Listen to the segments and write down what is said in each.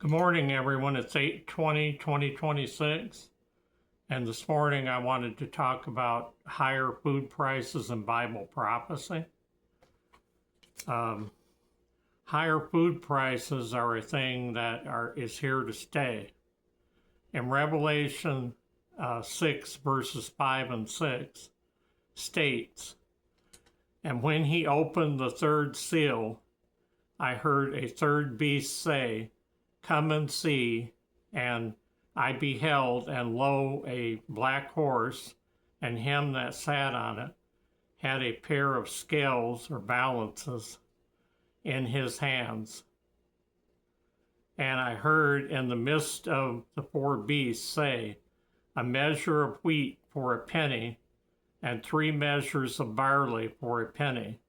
Good morning, everyone. It's 8/20/2026, and this morning I wanted to talk about higher food prices and Bible prophecy. Higher food prices are a thing that is here to stay. In Revelation 6, verses 5 and 6 states, "And when he opened the third seal, I heard a third beast say, 'Come and see.' And I beheld, and lo, a black horse, and him that sat on it had a pair of scales or balances in his hands. And I heard in the midst of the four beasts say, A measure of wheat for a penny, and 3 measures of barley for a penny.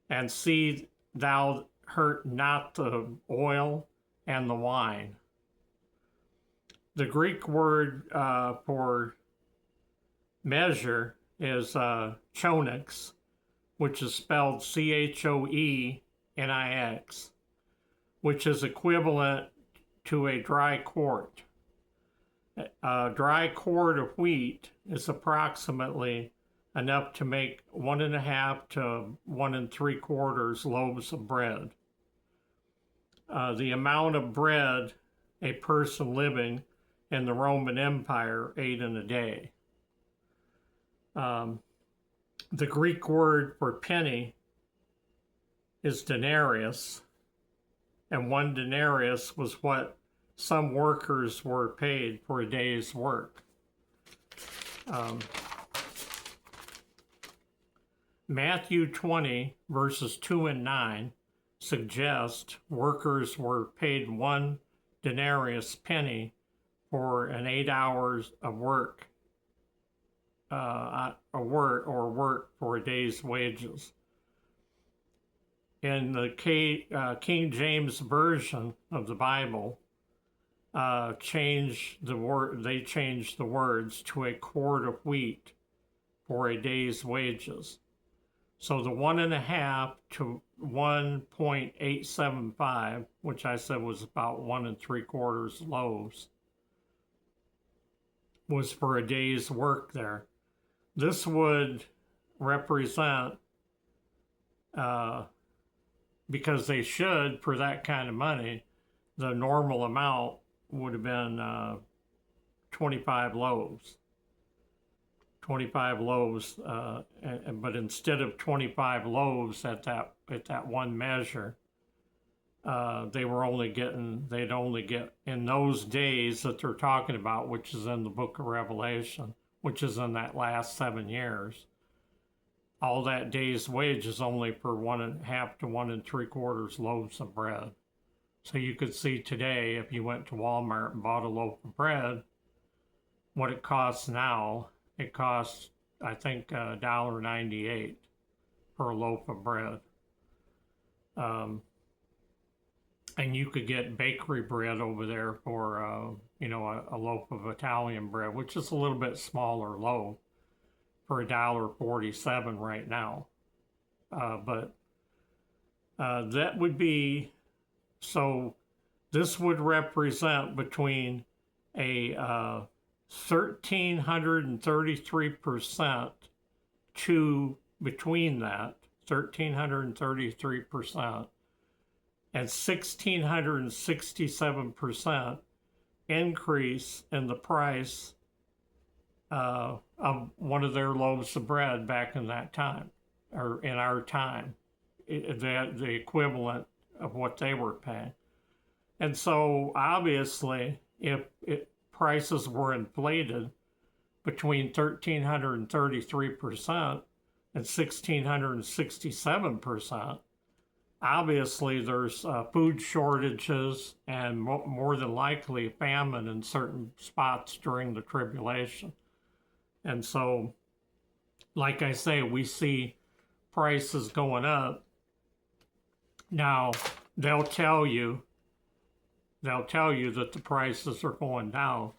And see thou hurt not the oil and the wine." The Greek word for measure is chonix, which is spelled Choenix, which is equivalent to a dry quart. A dry quart of wheat is approximately enough to make 1.5 to 1 3/4 loaves of bread. The amount of bread a person living in the Roman Empire ate in a day. The Greek word for penny is denarius, and 1 denarius was what some workers were paid for a day's work. Matthew 20, verses 2 and 9 suggest workers were paid 1 denarius penny for an 8 hours of work, work for a day's wages. In the King James Version of the Bible, they changed the words to a quart of wheat for a day's wages. So the 1.5 to 1.875, which I said was about 1 3/4 loaves, was for a day's work there. This would represent, because they should, for that kind of money, the normal amount would have been 25 loaves. 25 loaves, but instead of 25 loaves at that one measure, they'd only get in those days that they're talking about, which is in the book of Revelation, which is in that last 7 years. All that day's wage is only for 1.5 to 1 3/4 loaves of bread. So you could see today, if you went to Walmart and bought a loaf of bread, what it costs now. It costs, I think, $1.98 for a loaf of bread. And you could get bakery bread over there for, a loaf of Italian bread, which is a little bit smaller loaf, for $1.47 right now. But that would be, so this would represent between a 1,333% to between that 1,333% and 1,667% increase in the price of one of their loaves of bread back in that time, or in our time, the equivalent of what they were paying. And so obviously, if prices were inflated between 1,333% and 1,667%, obviously there's food shortages and more than likely famine in certain spots during the tribulation. And so, like I say, we see prices going up. Now, they'll tell you that the prices are going down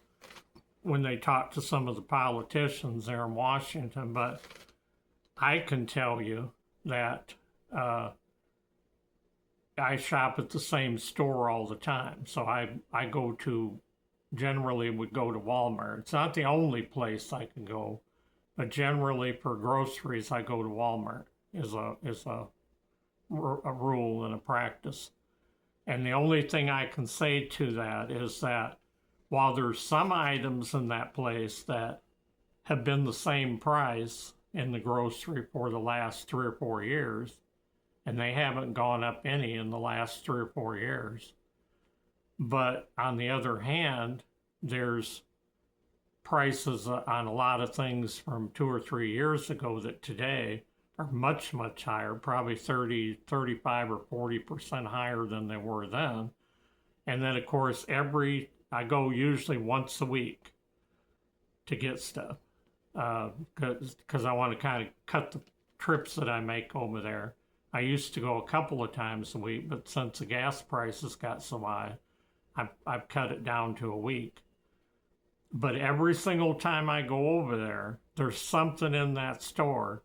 when they talk to some of the politicians there in Washington, but I can tell you that I shop at the same store all the time. So I generally would go to Walmart. It's not the only place I can go, but generally for groceries, I go to Walmart is a rule and a practice. And the only thing I can say to that is that while there's some items in that place that have been the same price in the grocery for the last 3 or 4 years, and they haven't gone up any in the last 3 or 4 years. But on the other hand, there's prices on a lot of things from 2 or 3 years ago that today are much, much higher, probably 30, 35 or 40% higher than they were then. And then, of course, I go usually once a week to get stuff because I want to kind of cut the trips that I make over there. I used to go a couple of times a week, but since the gas prices got so high, I've cut it down to a week. But every single time I go over there, there's something in that store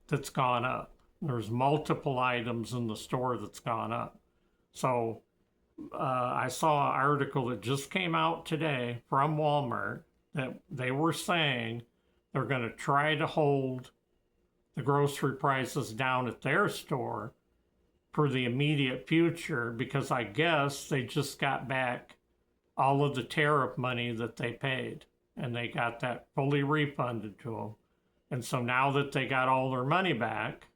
that's gone up. There's multiple items in the store that's gone up. So I saw an article that just came out today from Walmart that they were saying they're going to try to hold the grocery prices down at their store for the immediate future because I guess they just got back all of the tariff money that they paid and they got that fully refunded to them. And so now that they got all their money back,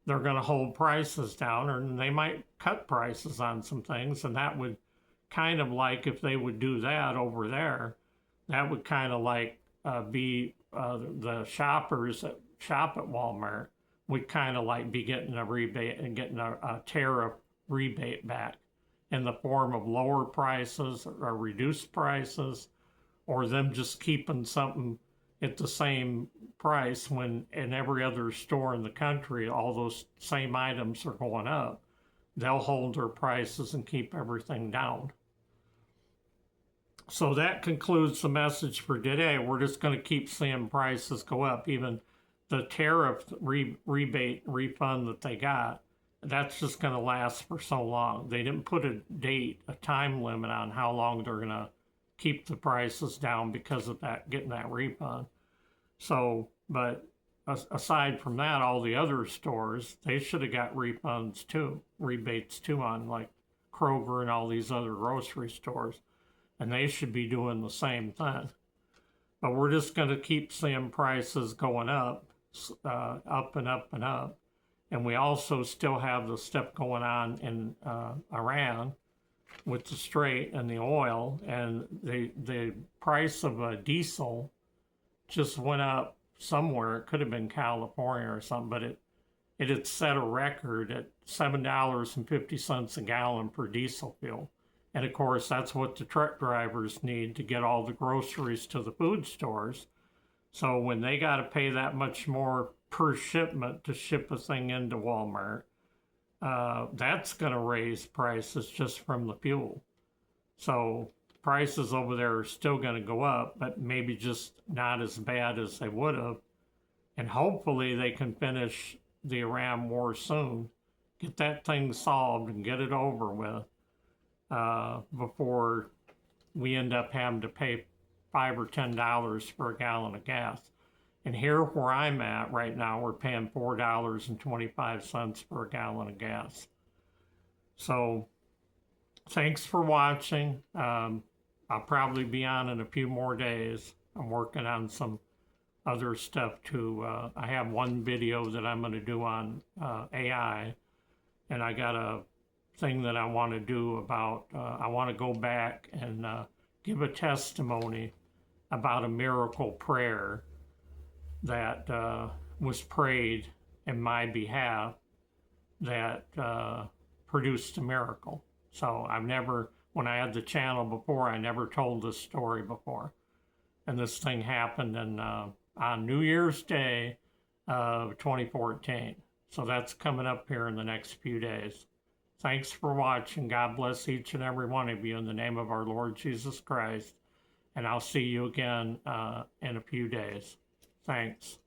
they're going to hold prices down, or they might cut prices on some things. And that would kind of like, if they would do that over there, that would kind of like be the shoppers that shop at Walmart would kind of like be getting a rebate and getting a tariff rebate back in the form of lower prices or reduced prices, or them just keeping something at the same price when in every other store in the country, all those same items are going up. They'll hold their prices and keep everything down. So that concludes the message for today. We're just going to keep seeing prices go up. Even the tariff rebate refund that they got, that's just going to last for so long. They didn't put a date, a time limit on how long they're going to keep the prices down because of that, getting that refund. So, but aside from that, all the other stores, they should have got refunds too, rebates too, on like Kroger and all these other grocery stores. And they should be doing the same thing. But we're just going to keep seeing prices going up, up and up and up. And we also still have the stuff going on in Iran with the Strait and the oil. And the price of diesel just went up somewhere. It could have been California or something, but it had set a record at $7.50 a gallon for diesel fuel. And of course, that's what the truck drivers need to get all the groceries to the food stores. So when they got to pay that much more per shipment to ship a thing into Walmart, that's going to raise prices just from the fuel. So prices over there are still going to go up, but maybe just not as bad as they would have. And hopefully they can finish the Iran war soon, get that thing solved and get it over with before we end up having to pay $5 or $10 for a gallon of gas. And here where I'm at right now, we're paying $4.25 for a gallon of gas. So thanks for watching. I'll probably be on in a few more days. I'm working on some other stuff too. I have one video that I'm going to do on AI, and I got a thing that I want to do about, I want to go back and give a testimony about a miracle prayer that was prayed in my behalf that produced a miracle. So I've never, when I had the channel before, I never told this story before. And this thing happened on New Year's Day of 2014. So that's coming up here in the next few days. Thanks for watching. God bless each and every one of you in the name of our Lord Jesus Christ. And I'll see you again in a few days. Thanks.